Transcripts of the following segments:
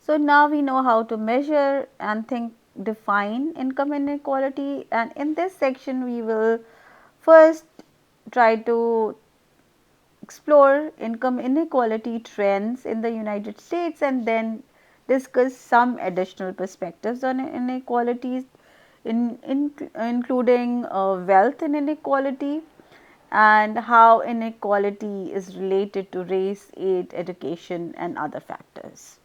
So now we know how to measure and define income inequality, and in this section we will first try to explore income inequality trends in the United States and then discuss some additional perspectives on inequalities including wealth inequality and how inequality is related to race, age, education and other factors.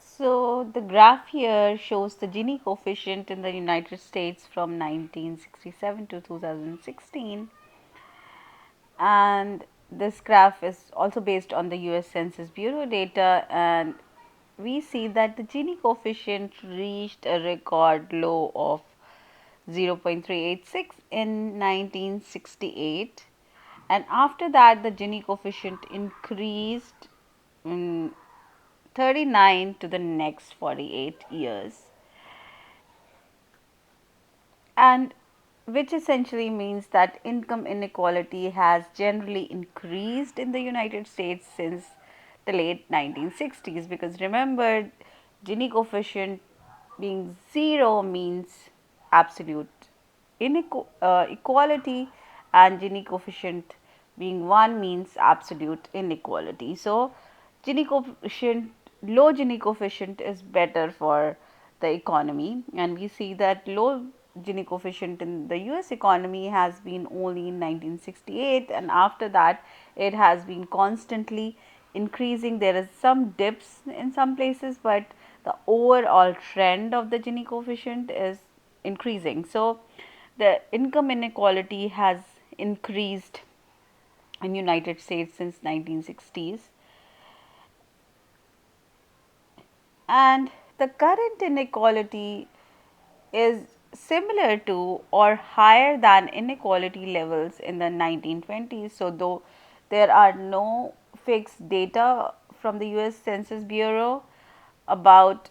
So, the graph here shows the Gini coefficient in the United States from 1967 to 2016, and this graph is also based on the US Census Bureau data, and we see that the Gini coefficient reached a record low of 0.386 in 1968, and after that the Gini coefficient increased in 39 to the next 48 years, and which essentially means that income inequality has generally increased in the United States since the late 1960s, because remember, Gini coefficient being 0 means absolute equality, and Gini coefficient being 1 means absolute inequality. So, Gini coefficient, low Gini coefficient is better for the economy, and we see that low Gini coefficient in the US economy has been only in 1968, and after that it has been constantly increasing. There is some dips in some places, but the overall trend of the Gini coefficient is increasing. So, the income inequality has increased in United States since 1960s, and the current inequality is similar to or higher than inequality levels in the 1920s. So, though there are no fixed data from the US Census Bureau about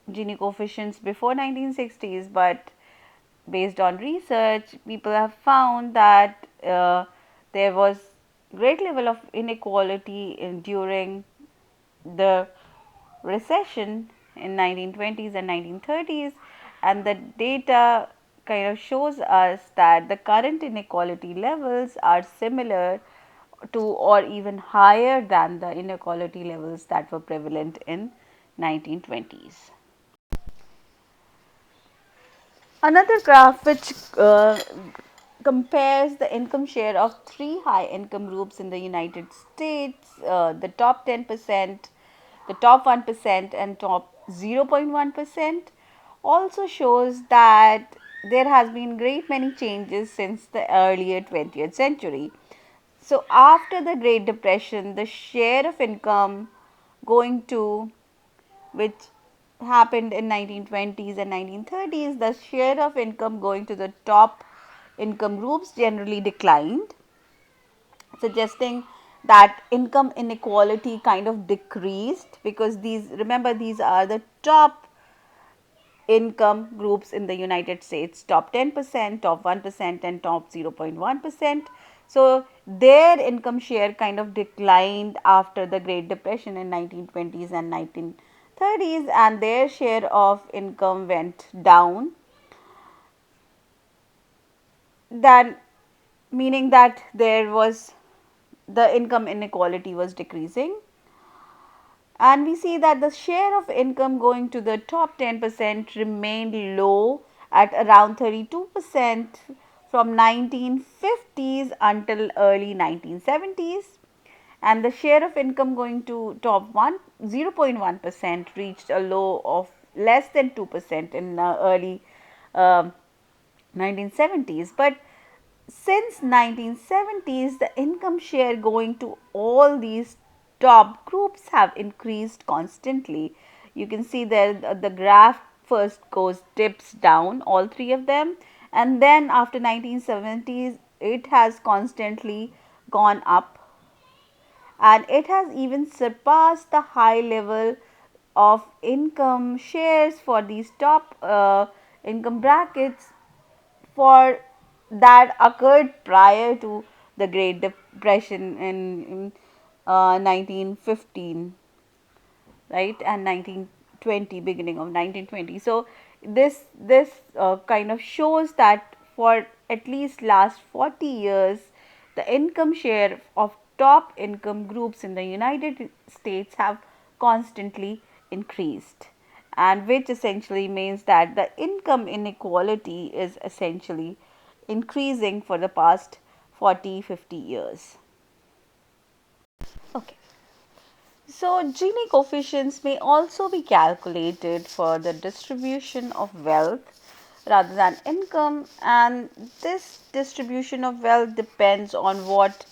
Gini coefficients before 1960s, but based on research, people have found that there was great level of inequality during the recession in 1920s and 1930s, and the data kind of shows us that the current inequality levels are similar to or even higher than the inequality levels that were prevalent in 1920s. Another graph which compares the income share of three high income groups in the United States, the top 10%, the top 1%, and top 0.1%, also shows that there has been great many changes since the earlier 20th century. So, after the Great Depression, the share of income going to which happened in 1920s and 1930s, the share of income going to the top income groups generally declined, suggesting that income inequality kind of decreased, because these are the top income groups in the United States, top 10%, top 1%, and top 0.1%. So, their income share kind of declined after the Great Depression in 1920s and 1930s, and their share of income went down, then meaning that there was the income inequality was decreasing. And we see that the share of income going to the top 10% remained low at around 32% from 1950s until early 1970s, and the share of income going to top 0.1% reached a low of less than 2% in early uh, 1970s. But since 1970s, the income share going to all these top groups have increased constantly. You can see that the graph first goes dips down, all three of them, and then after 1970s it has constantly gone up, and it has even surpassed the high level of income shares for these top income brackets for that occurred prior to the Great Depression in 1915, right, and 1920, beginning of 1920. So this kind of shows that for at least last 40 years, the income share of top income groups in the United States have constantly increased, and which essentially means that the income inequality is essentially increasing for the past 40-50 years. Okay. So, Gini coefficients may also be calculated for the distribution of wealth rather than income, and this distribution of wealth depends on what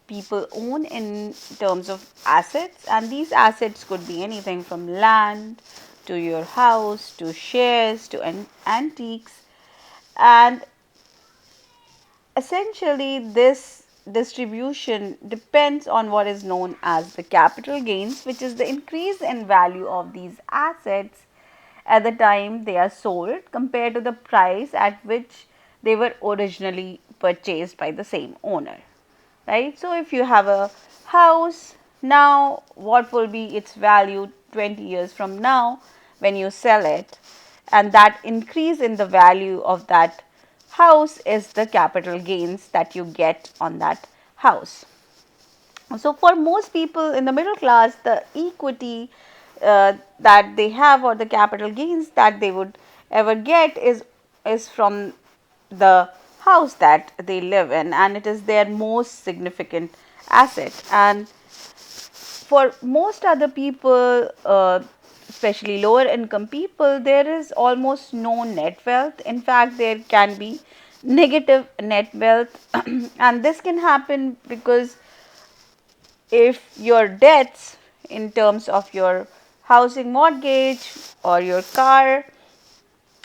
people own in terms of assets, and these assets could be anything from land to your house to shares to antiques, and essentially this distribution depends on what is known as the capital gains, which is the increase in value of these assets at the time they are sold compared to the price at which they were originally purchased by the same owner, right? So if you have a house now, what will be its value 20 years from now when you sell it? And that increase in the value of that house is the capital gains that you get on that house. So for most people in the middle class, the equity that they have or the capital gains that they would ever get is from the house that they live in, and it is their most significant asset. And for most other people, especially lower income people, there is almost no net wealth. In fact, there can be negative net wealth, and this can happen because if your debts in terms of your housing mortgage or your car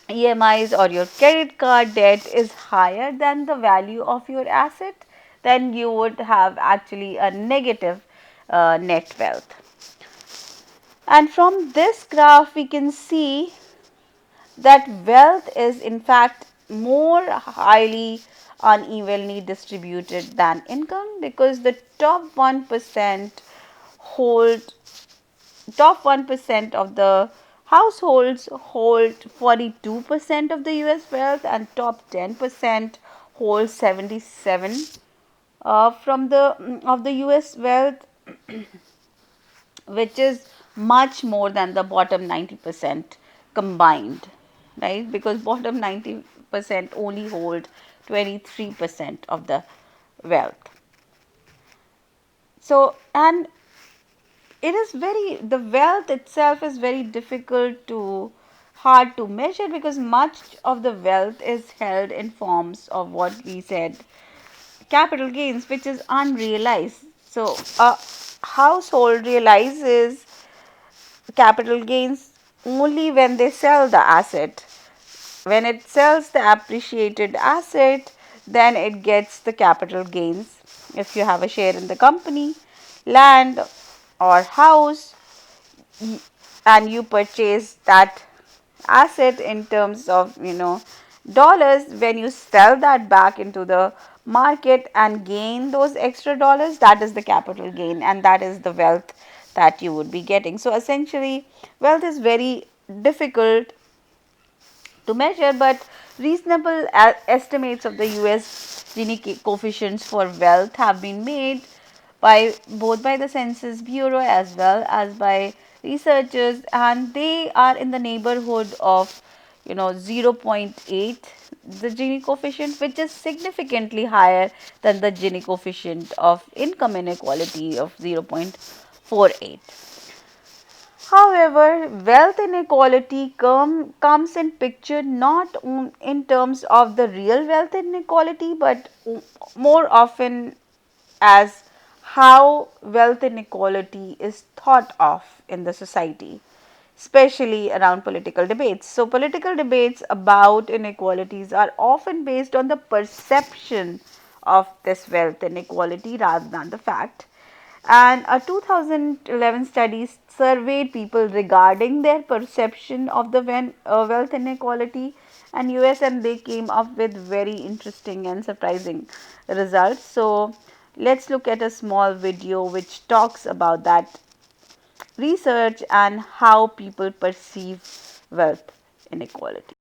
EMIs or your credit card debt is higher than the value of your asset, then you would have actually a negative net wealth. And from this graph, we can see that wealth is in fact more highly unevenly distributed than income, because the hold top 1% of the households hold 42% of the US wealth, and top 10% hold 77 from the of the US wealth, which is much more than the bottom 90% combined, right? Because bottom 90% only hold 23% of the wealth. So, and it is very, the wealth itself is very difficult to hard to measure, because much of the wealth is held in forms of what we said capital gains, which is unrealized. So a household realizes capital gains only when they sell the asset. When it sells the appreciated asset, then it gets the capital gains. If you have a share in the company, land or house, and you purchase that asset in terms of dollars, when you sell that back into the market and gain those extra dollars, that is the capital gain, and that is the wealth that you would be getting. So essentially wealth is very difficult to measure, but reasonable estimates of the US Gini coefficients for wealth have been made by both by the Census Bureau as well as by researchers, and they are in the neighborhood of 0.8, the Gini coefficient, which is significantly higher than the Gini coefficient of income inequality of 0.48. However, wealth inequality comes in picture not in terms of the real wealth inequality, but more often as how wealth inequality is thought of in the society, especially around political debates. So, political debates about inequalities are often based on the perception of this wealth inequality rather than the fact. And a 2011 study surveyed people regarding their perception of the wealth inequality and US, and they came up with very interesting and surprising results. So Let's look at a small video which talks about that research and how people perceive wealth inequality.